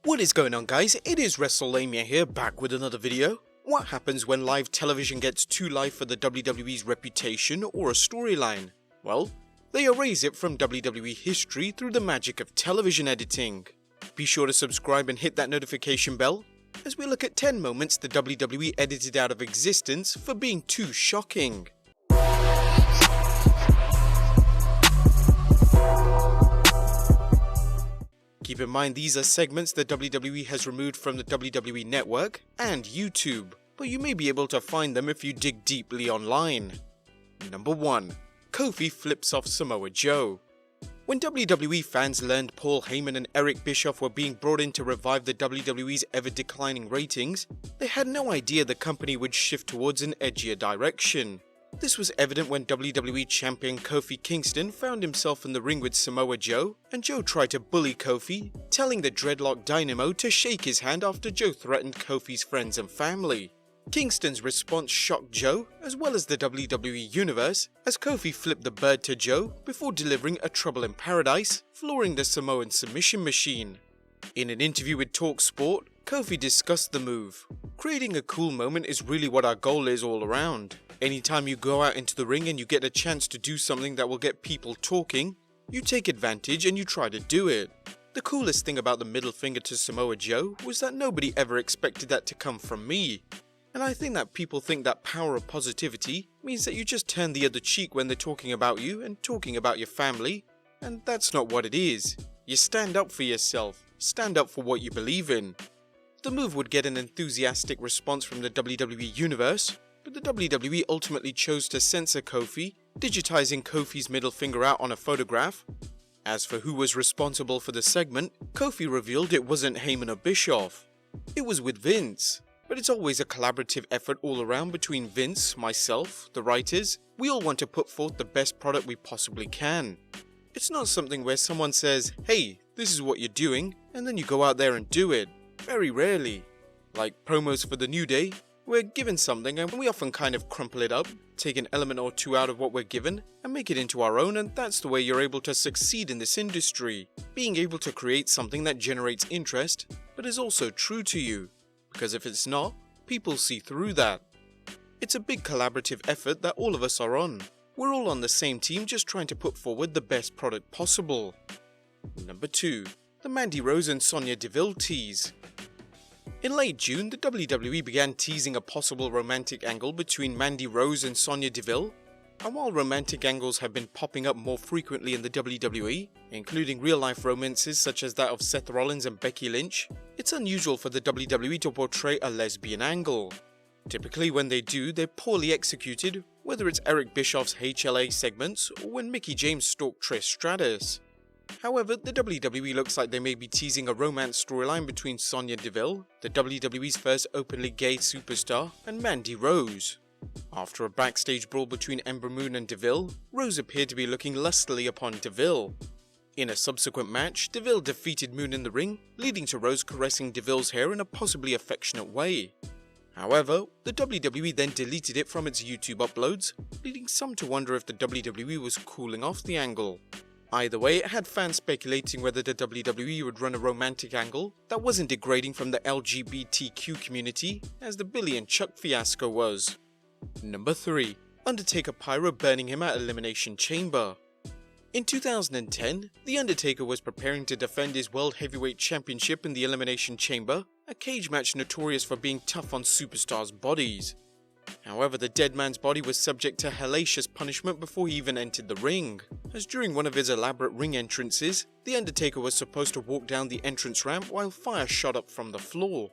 What is going on, guys? It is Wrestlelamia here, back with another video. What happens when live television gets too live for the WWE's reputation or a storyline? Well, they erase it from WWE history through the magic of television editing. Be sure to subscribe and hit that notification bell as we look at 10 moments the WWE edited out of existence for being too shocking. Keep in mind these are segments that WWE has removed from the WWE Network and YouTube, but you may be able to find them if you dig deeply online. Number 1. Kofi flips off Samoa Joe. When WWE fans learned Paul Heyman and Eric Bischoff were being brought in to revive the WWE's ever-declining ratings, they had no idea the company would shift towards an edgier direction. This was evident when WWE Champion Kofi Kingston found himself in the ring with Samoa Joe, and Joe tried to bully Kofi, telling the Dreadlock Dynamo to shake his hand after Joe threatened Kofi's friends and family. Kingston's response shocked Joe, as well as the WWE Universe, as Kofi flipped the bird to Joe before delivering a Trouble in Paradise, flooring the Samoan submission machine. In an interview with TalkSport, Kofi discussed the move. Creating a cool moment is really what our goal is all around. Anytime you go out into the ring and you get a chance to do something that will get people talking, you take advantage and you try to do it. The coolest thing about the middle finger to Samoa Joe was that nobody ever expected that to come from me. And I think that people think that power of positivity means that you just turn the other cheek when they're talking about you and talking about your family, and that's not what it is. You stand up for yourself, stand up for what you believe in. The move would get an enthusiastic response from the WWE Universe, but the WWE ultimately chose to censor Kofi, digitizing Kofi's middle finger out on a photograph. As for who was responsible for the segment, Kofi revealed it wasn't Heyman or Bischoff. It was with Vince. But it's always a collaborative effort all around between Vince, myself, the writers. We all want to put forth the best product we possibly can. It's not something where someone says, hey, this is what you're doing, and then you go out there and do it. Very rarely. Like promos for the New Day, we're given something and we often kind of crumple it up, take an element or two out of what we're given, and make it into our own, and that's the way you're able to succeed in this industry. Being able to create something that generates interest, but is also true to you. Because if it's not, people see through that. It's a big collaborative effort that all of us are on. We're all on the same team just trying to put forward the best product possible. Number 2. The Mandy Rose and SONYA DEVILE tease. In late June, the WWE began teasing a possible romantic angle between Mandy Rose and SONYA DEVILE. And while romantic angles have been popping up more frequently in the WWE, including real-life romances such as that of Seth Rollins and Becky Lynch, it's unusual for the WWE to portray a lesbian angle. Typically when they do, they're poorly executed, whether it's Eric Bischoff's HLA segments or when Mickie James stalked Trish Stratus. However, the WWE looks like they may be teasing a romance storyline between SONYA DEVILE, the WWE's first openly gay superstar, and Mandy Rose. After a backstage brawl between Ember Moon and DeVille, Rose appeared to be looking lustily upon DeVille. In a subsequent match, DeVille defeated Moon in the ring, leading to Rose caressing DeVille's hair in a possibly affectionate way. However, the WWE then deleted it from its YouTube uploads, leading some to wonder if the WWE was cooling off the angle. Either way, it had fans speculating whether the WWE would run a romantic angle that wasn't degrading from the LGBTQ community, as the Billy and Chuck fiasco was. Number 3. Undertaker Pyro burning him at Elimination Chamber. In 2010, The Undertaker was preparing to defend his World Heavyweight Championship in the Elimination Chamber, a cage match notorious for being tough on superstars' bodies. However, the dead man's body was subject to hellacious punishment before he even entered the ring, as during one of his elaborate ring entrances, The Undertaker was supposed to walk down the entrance ramp while fire shot up from the floor.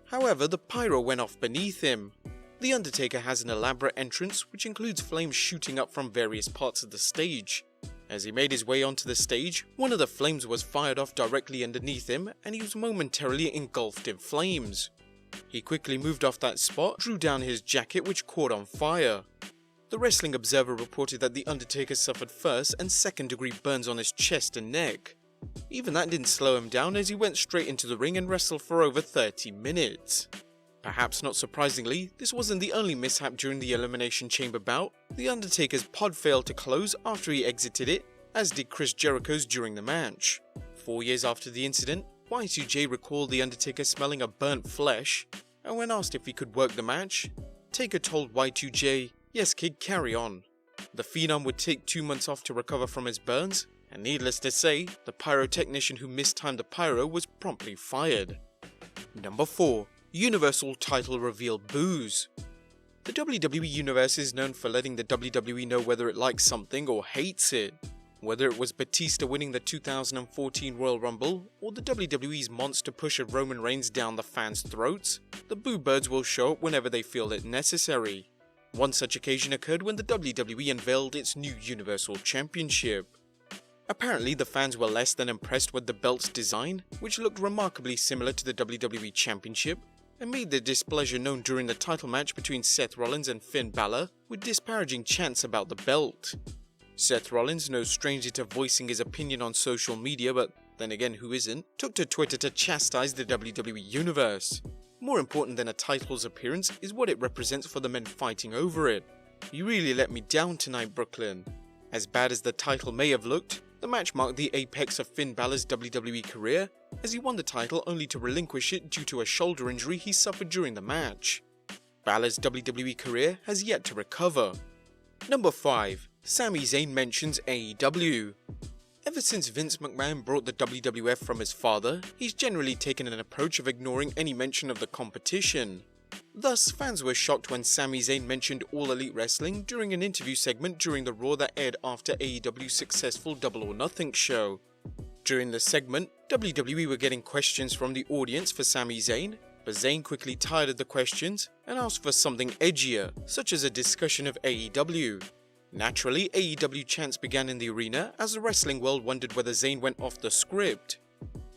However, the pyro went off beneath him. The Undertaker has an elaborate entrance which includes flames shooting up from various parts of the stage. As he made his way onto the stage, one of the flames was fired off directly underneath him and he was momentarily engulfed in flames. He quickly moved off that spot, drew down his jacket which caught on fire. The Wrestling Observer reported that The Undertaker suffered first and second degree burns on his chest and neck. Even that didn't slow him down as he went straight into the ring and wrestled for over 30 minutes. Perhaps not surprisingly, this wasn't the only mishap during the Elimination Chamber bout. The Undertaker's pod failed to close after he exited it, as did Chris Jericho's during the match. 4 years after the incident, Y2J recalled The Undertaker smelling of burnt flesh, and when asked if he could work the match, Taker told Y2J, "Yes kid, carry on." The Phenom would take 2 months off to recover from his burns, and needless to say, the pyrotechnician who mistimed the pyro was promptly fired. Number 4. Universal title reveal boos. The WWE Universe is known for letting the WWE know whether it likes something or hates it. Whether it was Batista winning the 2014 Royal Rumble, or the WWE's monster push of Roman Reigns down the fans' throats, the boo birds will show up whenever they feel it necessary. One such occasion occurred when the WWE unveiled its new Universal Championship. Apparently the fans were less than impressed with the belt's design, which looked remarkably similar to the WWE Championship, and made their displeasure known during the title match between Seth Rollins and Finn Balor, with disparaging chants about the belt. Seth Rollins, no stranger to voicing his opinion on social media, but then again who isn't, took to Twitter to chastise the WWE Universe. More important than a title's appearance is what it represents for the men fighting over it. "You really let me down tonight, Brooklyn." As bad as the title may have looked, the match marked the apex of Finn Balor's WWE career, as he won the title only to relinquish it due to a shoulder injury he suffered during the match. Balor's WWE career has yet to recover. Number 5. Sami Zayn mentions AEW. Ever since Vince McMahon brought the WWF from his father, he's generally taken an approach of ignoring any mention of the competition. Thus, fans were shocked when Sami Zayn mentioned All Elite Wrestling during an interview segment during the Raw that aired after AEW's successful Double or Nothing show. During the segment, WWE were getting questions from the audience for Sami Zayn, but Zayn quickly tired of the questions and asked for something edgier, such as a discussion of AEW. Naturally, AEW chants began in the arena as the wrestling world wondered whether Zayn went off the script.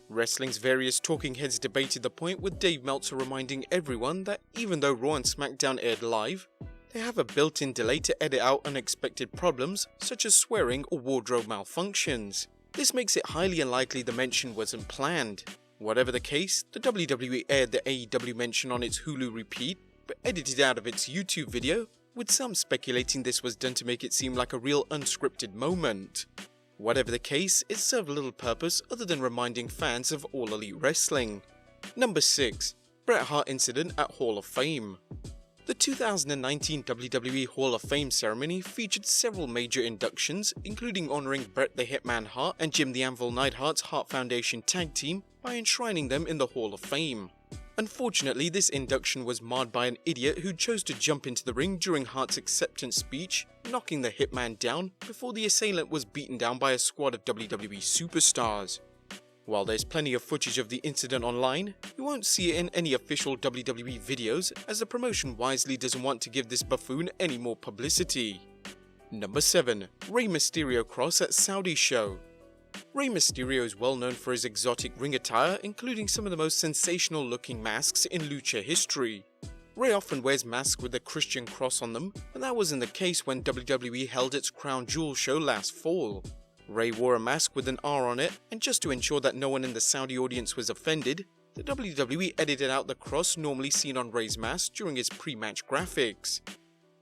Wrestling's various talking heads debated the point, with Dave Meltzer reminding everyone that even though Raw and SmackDown aired live, they have a built-in delay to edit out unexpected problems such as swearing or wardrobe malfunctions. This makes it highly unlikely the mention wasn't planned. Whatever the case, the WWE aired the AEW mention on its Hulu repeat, but edited out of its YouTube video, with some speculating this was done to make it seem like a real unscripted moment. Whatever the case, it served little purpose other than reminding fans of All Elite Wrestling. Number 6. Bret Hart incident at Hall of Fame. The 2019 WWE Hall of Fame ceremony featured several major inductions, including honouring Bret the Hitman Hart and Jim the Anvil Neidhart's Hart Foundation tag team by enshrining them in the Hall of Fame. Unfortunately, this induction was marred by an idiot who chose to jump into the ring during Hart's acceptance speech, knocking the Hitman down before the assailant was beaten down by a squad of WWE superstars. While there's plenty of footage of the incident online, you won't see it in any official WWE videos, as the promotion wisely doesn't want to give this buffoon any more publicity. Number 7. Rey Mysterio cross at Saudi show. Rey Mysterio is well known for his exotic ring attire, including some of the most sensational looking masks in lucha history. Rey often wears masks with a Christian cross on them, but that wasn't the case when WWE held its Crown Jewel show last fall. Rey wore a mask with an R on it, and just to ensure that no one in the Saudi audience was offended, the WWE edited out the cross normally seen on Rey's mask during his pre-match graphics.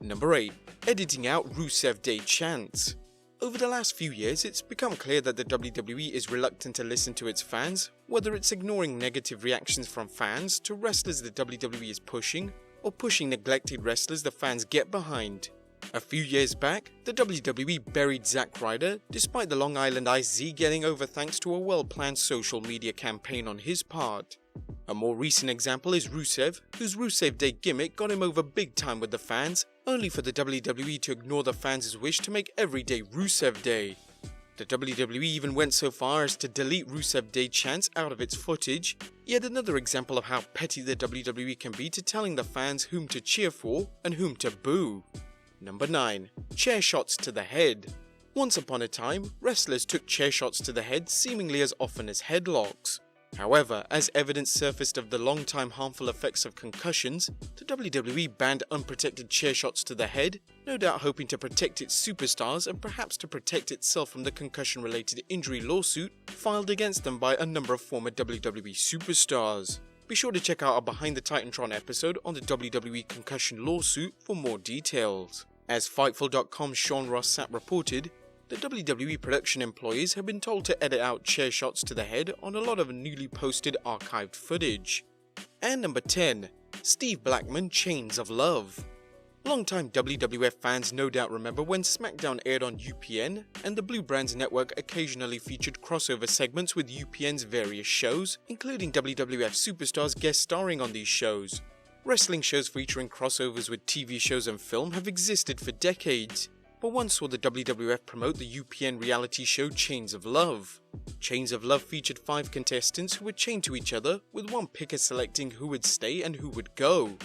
Number 8. Editing out Rusev Day chants. Over the last few years, it's become clear that the WWE is reluctant to listen to its fans, whether it's ignoring negative reactions from fans to wrestlers the WWE is pushing, or pushing neglected wrestlers the fans get behind. A few years back, the WWE buried Zack Ryder, despite the Long Island IZ getting over thanks to a well-planned social media campaign on his part. A more recent example is Rusev, whose Rusev Day gimmick got him over big time with the fans, only for the WWE to ignore the fans' wish to make every day Rusev Day. The WWE even went so far as to delete Rusev Day chants out of its footage, yet another example of how petty the WWE can be to telling the fans whom to cheer for and whom to boo. Number 9. Chair shots to the head. Once upon a time, wrestlers took chair shots to the head seemingly as often as headlocks. However, as evidence surfaced of the long-time harmful effects of concussions, the WWE banned unprotected chair shots to the head, no doubt hoping to protect its superstars and perhaps to protect itself from the concussion-related injury lawsuit filed against them by a number of former WWE superstars. Be sure to check out our Behind the Titantron episode on the WWE concussion lawsuit for more details. As Fightful.com's Sean Ross Sapp reported, the WWE production employees have been told to edit out chair shots to the head on a lot of newly posted archived footage. And number 10. Steve Blackman Chains of Love. Longtime WWF fans no doubt remember when SmackDown aired on UPN, and the Blue Brands network occasionally featured crossover segments with UPN's various shows, including WWF superstars guest starring on these shows. Wrestling shows featuring crossovers with TV shows and film have existed for decades, but one saw the WWF promote the UPN reality show Chains of Love. Chains of Love featured 5 contestants who were chained to each other, with one picker selecting who would stay and who would go.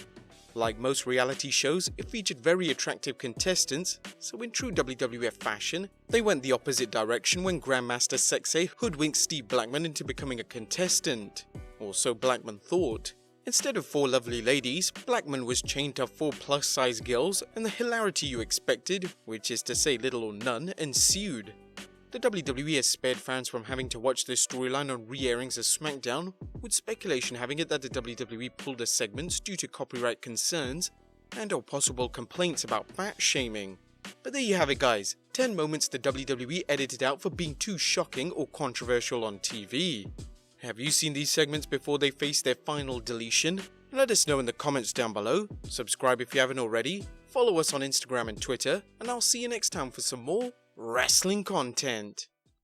Like most reality shows, it featured very attractive contestants, so in true WWF fashion, they went the opposite direction when Grandmaster Sexay hoodwinked Steve Blackman into becoming a contestant. Or so Blackman thought. Instead of 4 lovely ladies, Blackman was chained to 4 plus-size girls, and the hilarity you expected, which is to say little or none, ensued. The WWE has spared fans from having to watch this storyline on re-airings of SmackDown, with speculation having it that the WWE pulled the segments due to copyright concerns and or possible complaints about fat shaming. But there you have it guys, 10 moments the WWE edited out for being too shocking or controversial on TV. Have you seen these segments before they face their final deletion? Let us know in the comments down below, subscribe if you haven't already, follow us on Instagram and Twitter, and I'll see you next time for some more wrestling content.